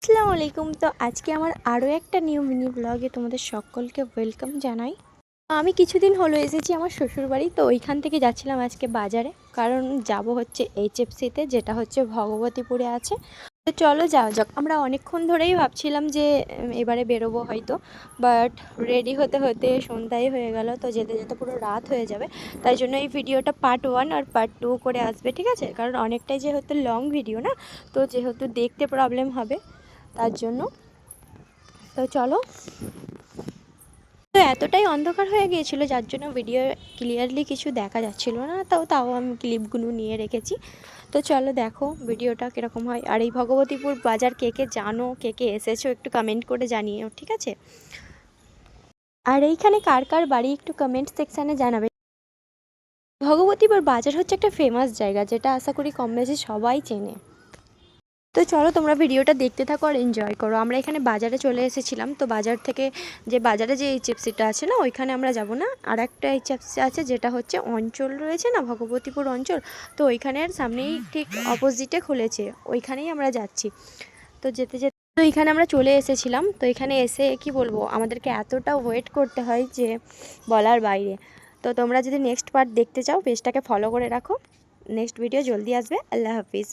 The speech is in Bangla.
আসসালামু আলাইকুম। তো আজকে আমার আরও একটা নিউ মিনি ব্লগে তোমাদের সকলকে ওয়েলকাম জানাই। আমি কিছুদিন হলো এসেছি আমার শ্বশুরবাড়ি, তো ওইখান থেকে যাচ্ছিলাম আজকে বাজারে, কারণ যাব হচ্ছে এইচএফসিতে, যেটা হচ্ছে ভগবতীপুরে আছে। তো চলো যাওয়া যাক। আমরা অনেকক্ষণ ধরেই ভাবছিলাম যে এবারে বেরোবো হয়তো, বাট রেডি হতে হতে সন্ধ্যাই হয়ে গেল, তো যেতে যেতে পুরো রাত হয়ে যাবে। তাই জন্য এই ভিডিওটা পার্ট 1 আর পার্ট 2 করে আসবে, ঠিক আছে? কারণ অনেকটাই যেহেতু লং ভিডিও না, তো যেহেতু দেখতে প্রবলেম হবে তার জন্য। তো চলো। তো এতটাই অন্ধকার হয়ে গিয়েছিল যার জন্য ভিডিও ক্লিয়ারলি কিছু দেখা যাচ্ছিল না, তাও আমি ক্লিপগুলো নিয়ে রেখেছি। তো চলো দেখো ভিডিওটা কীরকম হয়। আর এই ভগবতীপুর বাজার কে কে জানো, কে কে এসেছো একটু কমেন্ট করে জানিও, ঠিক আছে? আর এইখানে কার কার বাড়ি একটু কমেন্ট সেকশানে জানাবে। ভগবতীপুর বাজার হচ্ছে একটা ফেমাস জায়গা, যেটা আশা করি কম বেশি সবাই চেনে। তো চলো তোমরা ভিডিওটা দেখতে থাকো আর এনজয় করো। আমরা এখানে বাজারে চলে এসেছিলাম, তো বাজার থেকে বাজারে যে এইচএফসিটা আছে না, ওইখানে আমরা যাব না। আর একটা এইচএফসি আছে যেটা হচ্ছে অঞ্চল রয়েছে না, ভগবতীপুর অঞ্চল, তো ওইখানের সামনেই ঠিক অপোজিটে খুলেছে, ওইখানেই আমরা যাচ্ছি। তো যেতে যেতে তো এখানে আমরা চলে এসেছিলাম। তো এখানে এসে কি বলবো, আমাদেরকে এতটা ওয়েট করতে হয় যে বলার বাইরে। তো তোমরা যদি নেক্সট পার্ট দেখতে চাও পেজটাকে ফলো করে রাখো, নেক্সট ভিডিও জলদি আসবে। আল্লাহ হাফিজ।